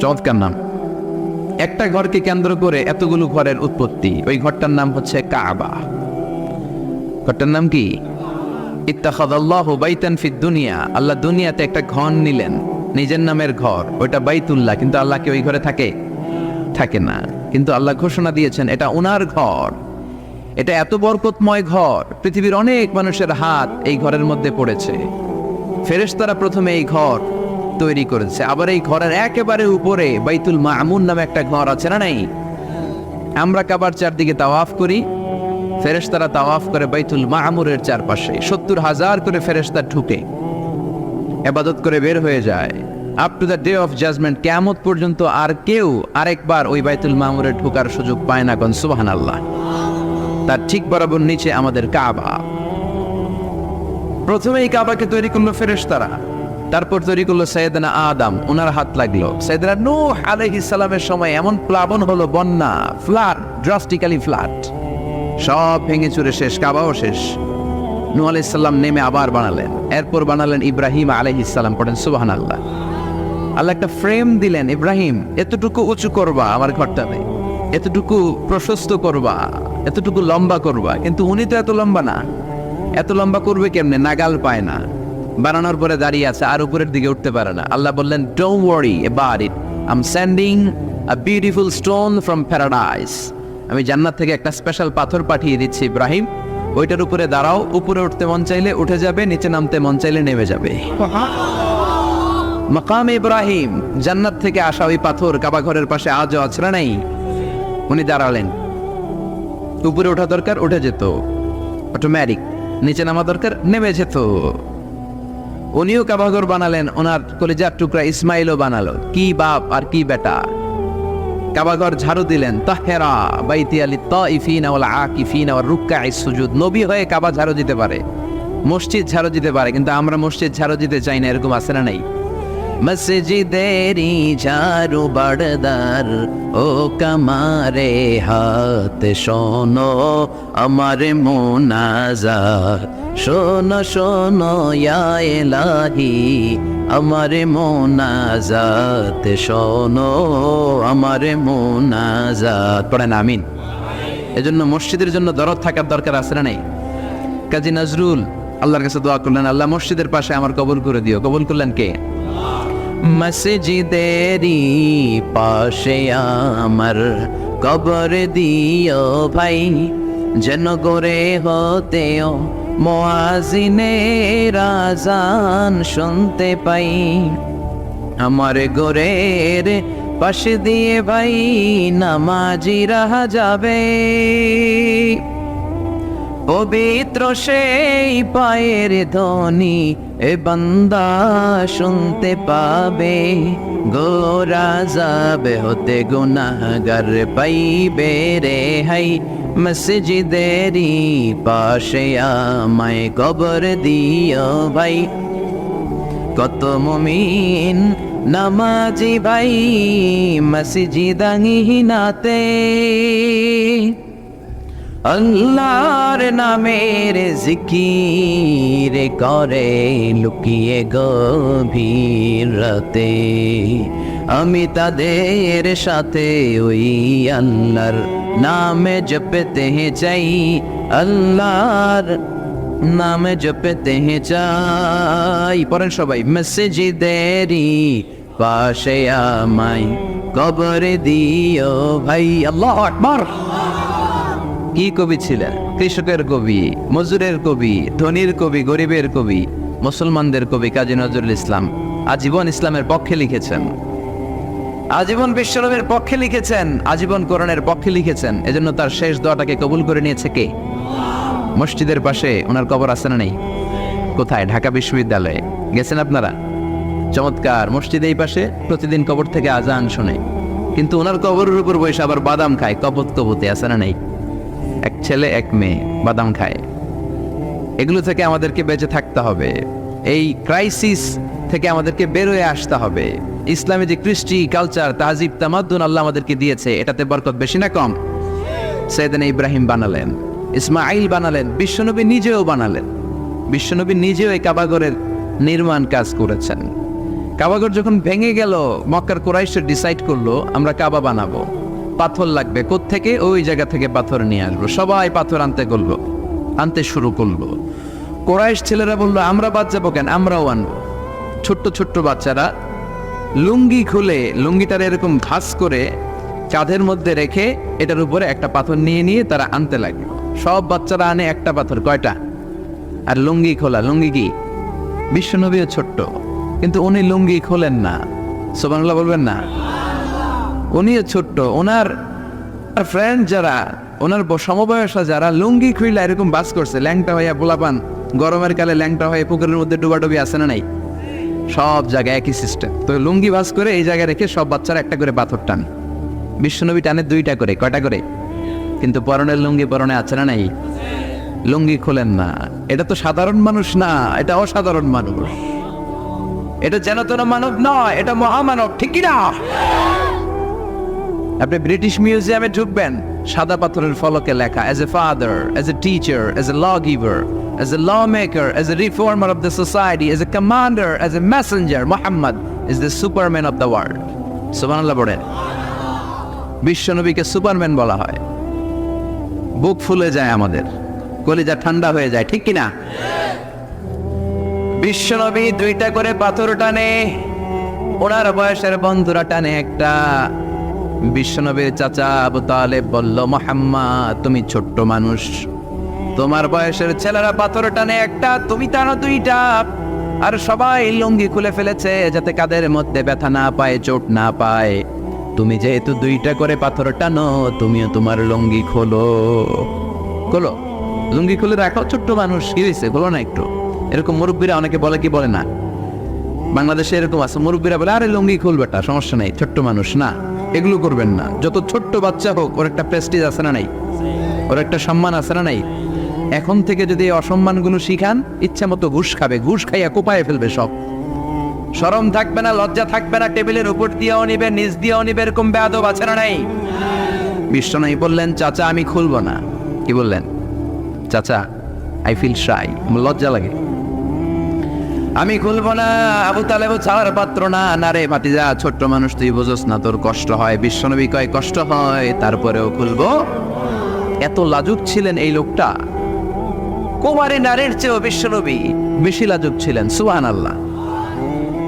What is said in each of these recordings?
চমৎকার নাম। একটা ঘরকে কেন্দ্র করে এতগুলো ঘরের উৎপত্তি। ওই ঘরটার নাম হচ্ছে কাবা। ঘরটার নাম কি? ইত্তাখাযাল্লাহু বাইতান ফিদ দুনিয়া। আল্লাহ দুনিয়াতে একটা ঘর নিলেন, নিজের নামের ঘর, ওইটা বাইতুল্লাহ। কিন্তু আল্লাহ কি ওই ঘরে থাকে না। কিন্তু আল্লাহ ঘোষণা দিয়েছেন এটা ওনার ঘর। এটা এত বরকতময় ঘর, পৃথিবীর অনেক মানুষের হাত এই ঘরের মধ্যে পড়েছে। ফেরেশতারা প্রথমে এই ঘর তৈরি করেছে। আবার এই ঘরের একেবারে উপরে বাইতুল মামুন নামে একটা ঘর আছে না নাই? আমরা কাবার চারদিকে তাওয়াফ করি, ফেরেশতারা তাওয়াফ করে বাইতুল মামুরের চারপাশে। 70,000 করে ফেরেশতা ঢুকে ইবাদত করে বের হয়ে যায়। Up to the day of judgement, কিয়ামত পর্যন্ত আর কেউ আরেকবার ওই বাইতুল মামুরে ঢোকার সুযোগ পায় না। কোন সুবহানাল্লাহ। তার ঠিক বরাবর নিচে আমাদের কাবা। প্রথমে এই কাবাকে তৈরি করলো ফেরেশতারা, তারপর তৈরি করলো সাইয়েদনা আদম, ওনার হাত লাগলো। সাইয়েদনা নূহ আলাইহিস সালামের সময় এমন প্লাবন হলো, বন্যা, ফ্লাড, ড্রাস্টিক্যালি ফ্লাড, সব ভেঙে চুরে শেষ, কাবাও শেষ। নূহ আলাইহিস সালাম নেমে আবার বানালেন। এরপর বানালেন ইব্রাহিম আলাইহিস সালাম। পড়েন সুবহানাল্লাহ। আল্লাহ একটা ফ্রেম দিলেন, ইব্রাহিম এতটুকু উঁচু করবা আমার ঘরটাতে, এতটুকু প্রশস্ত করবা, এতটুকু লম্বা করবা। কিন্তু উনি তো এত লম্বা না, এত লম্বা করবে কেমনে? নাগাল পায় না। বানানোর পরে দাঁড়িয়ে আছে, আর উপরের দিকে উঠতে পারে না। আল্লাহ বললেন, don't worry about it, I am sending a beautiful stone from paradise. আমি জান্নাত থেকে একটা স্পেশাল পাথর পাঠিয়ে দিচ্ছি ইব্রাহিম, ওইটার উপরে দাঁড়াও। উপরে উঠতে মন চাইলে উঠে যাবে, নিচে নামতে মন চাইলে নেমে যাবে। মাকাম ইব্রাহিম, জান্নাত থেকে আসা ওই পাথর কাবা ঘরের পাশে আজও আছে না নাই? উনি দাঁড়ালেন, উপরে ওঠা দরকার উঠে যেত অটোমেটিক, নিচে নামা দরকার নেমে যেত। উনিও কাবাঘর বানালেন, ওনার কলিজার টুকরা ইসমাইলও বানালো। কি বাপ আর কি বেটা! কাবাঘর ঝাড়ু দিলেন, তাহেরা বাইতি লিত-তাইফিনা ওয়াল আকিফিনা ওয়ার রুকআইস সুজুদ। নবী হয়ে কাবা ঝাড়ু দিতে পারে, মসজিদ ঝাড়ু দিতে পারে, কিন্তু আমরা মসজিদ ঝাড়ু দিতে চাই না। এরকম আছে না নাই? মসজিদেরি ঝাড়ু বারদার, ও কামারে হাত শোনো আমার মুনাজাত, শোনো শোনো ইয়া ইলাহি আমার মুনাজাত, শোনো আমার মুনাজাত। পড়েন আমিন। এজন্য মসজিদের জন্য দরদ থাকার দরকার আছে না নাই? কাজী নজরুল আল্লাহর কাছে দোয়া করলেন, আল্লাহ মসজিদের পাশে আমার কবর করে দিও। কবুল করলেন কে? মসজিদেরি পাশে আমার কবর দিও ভাই, যেন করে হতেও মুয়াজ্জিনের আযান শুনতে পাই। আমার গোরের পাশে দিয়ে ভাই নামাজিরা যাবে, পবিত্র সেই পায়ের ধ্বনি এ বান্দা শুনতে পাবে। গোরা যাবে হতে গুনাহগার পাইবে রে হাই, মসজিদেরি পাশে আমায় কবর দিও ভাই। কত মুমিন নামাজি ভাই মসজিদাঙ্গিনাতে, আল্লাহর নামের জিকির করে লুকিয়ে গভীর রাতে। আমি তাদের সাথে ওই আল্লাহর নামে জপতে চাই, আল্লাহর নামে জপতে চাই। পড়েন সবাই, মসজিদেরি পাশে আমায় কবর দিও ভাই। আল্লাহু আকবার। কি কবি ছিলেন? কৃষকের কবি, মজুরের কবি, ধনীর কবি, গরিবের কবি, মুসলমানদের কবি কাজী নজরুল ইসলাম আজীবন ইসলামের পক্ষে লিখেছেন, আজীবন বিশ্বনবীর পক্ষে লিখেছেন, আজীবন কোরআনের পক্ষে লিখেছেন। এজন্য তার শেষ দোয়াটাকে কবুল করে নিয়েছে কে? মসজিদের পাশে ওনার কবর আছে না নেই? কোথায়? ঢাকা বিশ্ববিদ্যালয়ে। গেছেন আপনারা? চমৎকার। মসজিদে এই পাশে প্রতিদিন কবর থেকে আজান শুনে, কিন্তু ওনার কবরের উপর বসে আবার বাদাম খায়। কবত কবতে আছে না নেই? এক ছেলে এক মেয়ে বাদাম খায়। এগুলো থেকে আমাদেরকে বেঁচে থাকতে হবে। এই ক্রাইসিস থেকে আমাদেরকে বের হয়ে আসতে হবে। ইসলামী যে কৃষ্টি কালচার, তাহজিব, তামাদ্দুন আল্লাহ আমাদেরকে দিয়েছে, এটাতে বরকত বেশি না কম? সাইয়েদনা ইব্রাহিম বানালেন, ইসমাইল বানালেন, বিশ্বনবী নিজেও বানালেন। বিশ্বনবী নিজেও এই কাবাঘরের নির্মাণ কাজ করেছেন। কাবাঘর যখন ভেঙে গেল, মক্কার কুরাইশরা ডিসাইড করলো আমরা কাবা বানাবো, পাথর লাগবে কোত্থেকে, ওই জায়গা থেকে পাথর নিয়ে আসবো। সবাই পাথর আনতে শুরু করলো। কুরাইশ ছেলেরা বললো আমরা বাদ যাবো কেন, আমরাও আনবো। ছোট্ট ছোট্ট বাচ্চারা লুঙ্গি খুলে, লুঙ্গিটার এরকম ভাঁজ করে কাঁধের মধ্যে রেখে এটার উপরে একটা পাথর নিয়ে তারা আনতে লাগলো। সব বাচ্চারা আনে একটা পাথর, কয়টা? আর লুঙ্গি খোলা। লুঙ্গি কি? বিশ্বনবীও ছোট্ট, কিন্তু উনি লুঙ্গি খোলেন না। সুবহানাল্লাহ বলবেন না? উনিও ছোট্ট, ওনার ফ্রেন্ড যারা, ওনার সমবয়সা যারা লুঙ্গি খুইলা এরকম বাস করছে, ল্যাংটা হইয়া পোলাপান গরমের কালে ল্যাংটা হয়ে পুকুরের মধ্যে ডুবাডুবি আছে না নাই? সব জায়গায় একই সিস্টেম। তো লুঙ্গি বাস করে এই জায়গায় রেখে সব বাচ্চারা একটা করে পাথর টান। বিশ্বনবী টানে দুইটা করে, কয়টা করে? কিন্তু পরনের লুঙ্গি পরনে আছে না নাই? লুঙ্গি খোলেন না। এটা তো সাধারণ মানুষ না, এটা অসাধারণ মানুষ। এটা যেন তেন মানব নয়, এটা মহামানব, ঠিক কি না? আপনি ব্রিটিশ মিউজিয়ামে ঢুকবেন, সাদা পাথরের ফলকে লেখা as a father, as a teacher, as a law giver, as a law maker, as a reformer of the society, as a commander, as a messenger, Mohammad is the superman of the world. সুবহানাল্লাহ বলেন। বিশ্বনবীকে Superman বলা হয়। বুক ফুলে যায় আমাদের, কলিজা ঠান্ডা হয়ে যায়, ঠিক কিনা? বিশ্বনবী দুইটা করে পাথর টানে, ওনার বয়সের বন্ধুরা টানে একটা। বিশ্বনবীর চাচা আবু তালেব বলল, মুহাম্মদ তুমি ছোট্ট মানুষ, তোমার বয়সের ছেলেরা পাথর টানে একটা, তুমি টানো দুইটা। আর সবাই লুঙ্গি খুলে ফেলেছে যাতে কাদের মধ্যে ব্যথা না পায়, চোট না পায়। তুমি যেহেতু দুইটা করে পাথর টানো, তুমিও তোমার লুঙ্গি খোলো। লুঙ্গি খুলে রাখো, ছোট্ট মানুষ, কি হয়েছে, খোলো না একটু। এরকম মুরব্বীরা অনেকে বলে, কি বলে না? বাংলাদেশে এরকম আছে, মুরব্বীরা বলে আরে লুঙ্গি খুল বেটা, সমস্যা নেই, ছোট্ট মানুষ না। এগুলো করবেন না। যত ছোট্ট বাচ্চা হোক, ওর একটা প্রেস্টিজ আছে না নাই? ওর একটা সম্মান আছে না নাই? এখন থেকে যদি এই অসম্মানগুলো শিখান, ইচ্ছা মতো ঘুষ খাবে, ঘুষ খাইয়া কোপায় ফেলবে সব। শরম থাকবে না, লজ্জা থাকবে না, টেবিলের উপর দিয়েও নিবে, নিচ দিয়েও নিবে, এরকম বেয়াদব আছে না নাই? বিশ্বনবী বললেন, চাচা আমি খুলবো না। কি বললেন? চাচা আই ফিল শাই, লজ্জা লাগে, আমি খুলবো না। আবু তালেব ছাড়ার পাত্র না। না রে ভাতিজা, ছোট্ট মানুষ, তুই বুঝোস না, তোর কষ্ট হয়। বিশ্বনবী কয় কষ্ট হয়, তারপরেও খুলবো। এত লাজুক ছিলেন এই লোকটা, কুমারী নারীর চেয়েও বিশ্বনবী বেশি লাজুক ছিলেন। সুবহানাল্লাহ।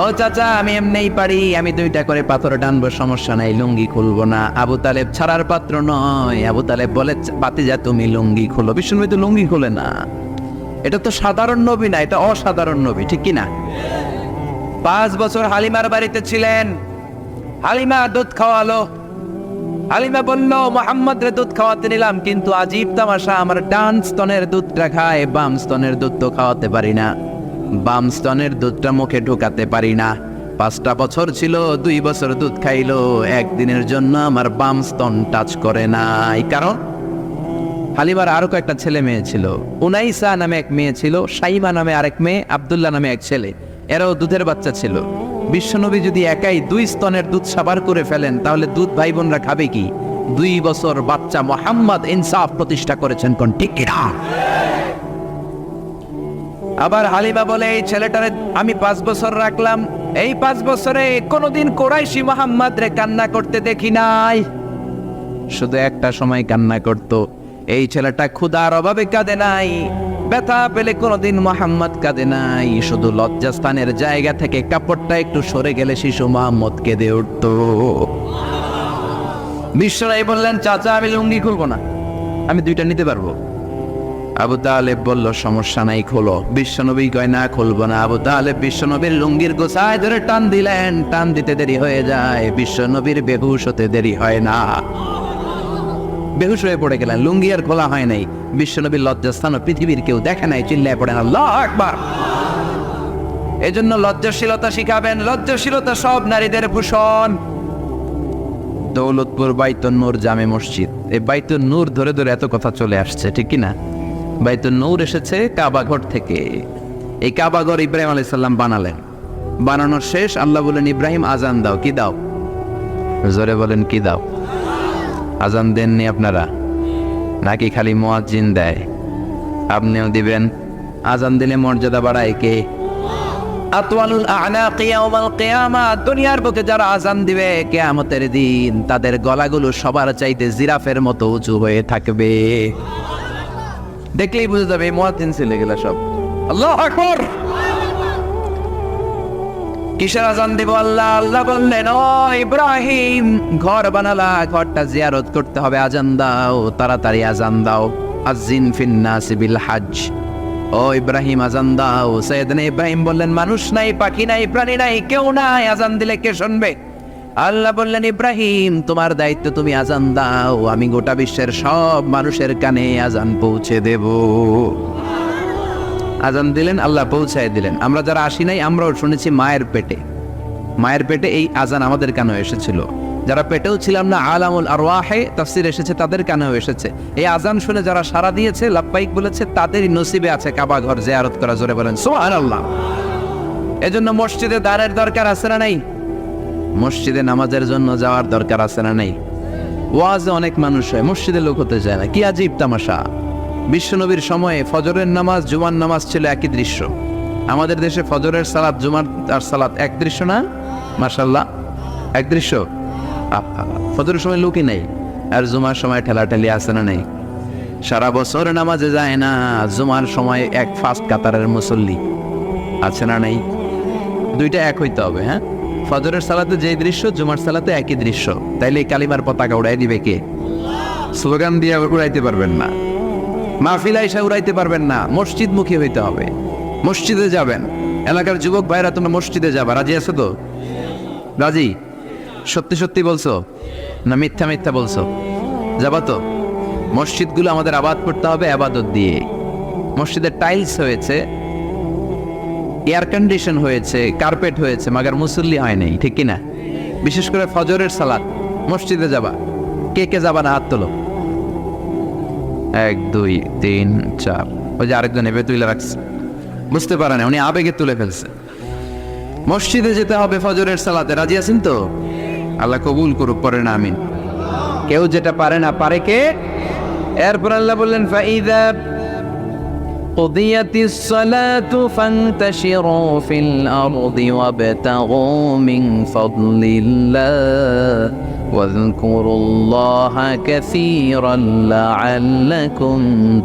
ও চাচা আমি এমনিই পারি, আমি দুইটা করে পাথর টানবো, সমস্যা নাই, লুঙ্গি খুলবো না। আবু তালেব ছাড়ার পাত্র নয়। আবু তালেব বলে, ভাতিজা তুমি লুঙ্গি খোলো। বিশ্বনবী তো লুঙ্গি খোলে না। এটা তো সাধারণ নবী না, এটা অসাধারণ নবী, ঠিক কিনা? 5 বছর হালিমার বাড়িতে ছিলেন। হালিমা দুধ খাওয়ালো। হালিমা বলল, মুহাম্মদ রে দুধ খাওয়াতে নিলাম, কিন্তু আজীব তামাশা, আমার ডান স্তনের দুধটা খায়, বাম স্তনের দুধ তো খাওয়াতে পারি না, বাম স্তনের দুধটা মুখে ঢুকাতে পারি না। 5টা বছর ছিল, 2 বছর দুধ খাইলো, একদিনের জন্য আমার বাম স্তন টাচ করে নাই। কারণ হালিমার আরো কয়েকটা ছেলে মেয়ে ছিল। উনাইসা নামে এক মেয়ে ছিল, সাইমা নামে আরেক মেয়ে, আব্দুল্লাহ নামে এক ছেলে। এরাও দুধের বাচ্চা ছিল। বিশ্বনবী যদি একাই 2 স্তনের দুধ সাবার করে ফেলেন, তাহলে দুধ ভাই বোনরা খাবে কি? 2 বছর বাচ্চা মুহাম্মদ ইনসাফ প্রতিষ্ঠা করেছেন, কোন ঠিক কিনা? আবার হালিমা বলে, এই ছেলেটারে আমি 5 বছর রাখলাম, এই 5 বছরে কোনোদিন কোরাইশি মুহাম্মদ রে কান্না করতে দেখি নাই। শুধু একটা সময় কান্না করত, এই ছেলেটা ক্ষুধার অভাবে কাঁদে নাই, ব্যথা পেলে কোনোদিন মুহাম্মদ কাঁদে নাই। শুধু লজ্জাস্থানের জায়গা থেকে কাপড়টা একটু সরে গেলে শিশু মুহাম্মদ কেঁদে উঠত। বিশ্বনবী বললেন, চাচা আমি লুঙ্গি খুলবো না, আমি 2টা নিতে পারবো। আবু তালেব বলল, সমস্যা নাই, খোলো। বিশ্বনবী কয় না, খুলবো না। আবু তালেব বিশ্বনবীর লুঙ্গির গোছায় ধরে টান দিলেন। টান দিতে দেরি হয়ে যায়, বিশ্বনবীর বেহুশ হতে দেরি হয় না। বেহুশ হয়ে পড়ে গেলেন, লুঙ্গি আর খোলা হয় নাই। বিশ্বনবীর লজ্জাস্থান পৃথিবীর কেউ দেখে নাই, চিল্লায় পড়েন আল্লাহু আকবার। এজন্য লজ্জাশীলতা শিখাবেন। লজ্জাশীলতা সব নারীদের ভূষণ। দৌলতপুর বাইতুন নূর জামে মসজিদ, এই বাইতুন নূর ধরে ধরে এত কথা চলে আসছে, ঠিক কিনা? বাইতুন নূর এসেছে কাবাঘর থেকে। এই কাবাঘর ইব্রাহিম আলাইহিস সালাম বানালেন। বানানোর শেষ, আল্লাহ বলেন, ইব্রাহিম আজান দাও। কি দাও? জোরে বলেন, কি দাও? আজান দেননি আপনারা? নাকি খালি মুয়াজ্জিন দেয়? আপনিও দিবেন। আজান দিলে মর্যাদা বাড়ায় কে? আতওয়ালুল আ'নাকি ইয়াওমাল কিয়ামা, দুনিয়ার বুকে যারা আজান দিবে কিয়ামতের দিন তাদের গলাগুলো সবার চাইতে জিরাফের মতো উঁচু হয়ে থাকবে। দেখলেই বুঝে যাবে মুয়াজ্জিন ছেলে গেলা সব। আল্লাহু আকবার। কিসের আজান দিব? আল্লাহ আল্লাহ বললেন, ও ইব্রাহিম, ঘর বানালা, ঘরটা জিয়ারত করতে হবে, আজান দাও, তাড়াতাড়ি আজান দাও। আযিন ফিন নাসি বিল হজ। ও ইব্রাহিম আজান দাও। সাইয়েদনা ইব্রাহিম বললেন, মানুষ নাই, পাখি নাই, প্রাণী নাই, কেউ নাই, আজান দিলে কে শুনবে? আল্লাহ বললেন, ইব্রাহিম তোমার দায়িত্ব, তুমি আজান দাও, আমি গোটা বিশ্বের সব মানুষের কানে আজান পৌঁছে দেব। আজান দিলেন, আল্লাহ পৌঁছায় দিলেন। আমরা যারা আসি নাই আমরাও শুনেছি মায়ের পেটে এই আজান আমাদের কানেও এসেছিল। যারা পেটেও ছিলাম না, আলামুল আরওয়াহে তাফসীর এসেছে, তাদের কানেও এসেছে। এই আজান শুনে যারা সাড়া দিয়েছে, লাব্বাইক বলেছে, তাদেরই নসিবে আছে কাবা ঘর জিয়ারত করা। জোরে বলেন সুবহানাল্লাহ। এজন্য মসজিদে দাঁড়ের দরকার আছে না নাই? মসজিদে নামাজের জন্য যাওয়ার দরকার আছে না নাই? ওয়াজে অনেক মানুষ হয়, মসজিদে লোক হতে যায় না। কি আজীব তামাশা! বিশ্বনবীর সময়ে ফজরের নামাজ, জুমার নামাজ ছিল একই দৃশ্য। আমাদের দেশে ফজরের সালাত, জুমার আর সালাত এক দৃশ্য না? মাশাআল্লাহ, এক দৃশ্য। ফজরের সময় লোকই নেই, আর জুমার সময় ঠেলাঠেলি আছে না নেই? সারা বছর নামাজে যায় না, জুমার সময় এক ফার্স্ট কাতারের মুসল্লি আছে না নেই? দুইটা এক হইতে হবে। হ্যাঁ, ফজরের সালাতে যেই দৃশ্য, জুমার সালাতে একই দৃশ্য। তাইলে এই কালিমার পতাকা উড়াই দিবে কে? স্লোগান দিয়ে উড়াইতে পারবেন না, মাহফিলা এসে উড়াইতে পারবেন না। মসজিদমুখী হইতে হবে। মসজিদে যাবেন। এলাকার যুবক ভাইরা, তোমরা মসজিদে যাবা, রাজি আছো তো? রাজি? সত্যি সত্যি বলছো না মিথ্যা মিথ্যা বলছো? যাবা তো? মসজিদগুলো আমাদের আবাদ করতে হবে আবাদত দিয়ে। মসজিদের টাইলস হয়েছে, এয়ার কন্ডিশন হয়েছে, কার্পেট হয়েছে, মাগার মুসল্লি হয় নাই, ঠিক কিনা? বিশেষ করে ফজরের সালাত মসজিদে যাবা। কে কে যাবা না হাত তোলো। 1 2 3 4। ওই যে আরেকজন এভাবে তুলে রাখছে, বুঝতে পারে না, উনি আবেগে তুলে ফেলছে। মসজিদে যেতে হবে ফজরের সালাতে। রাজি আছেন তো? আল্লাহ কবুল করুক, পড়েন আমিন। কেউ যেটা পারে না, পারে কে? এরপর আল্লাহ বললেন, ফাইদা কুদিয়াতিস সালাতু ফান্তাশিরু ফিল আরদি ওয়াবতাগু মিন ফাদলিল্লাহ ওয়াযকুরুল্লাহা কাসীরান লাআল্লাকুম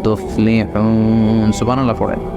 তুফলিহুন। সুবহানাল্লাহ পড়েন।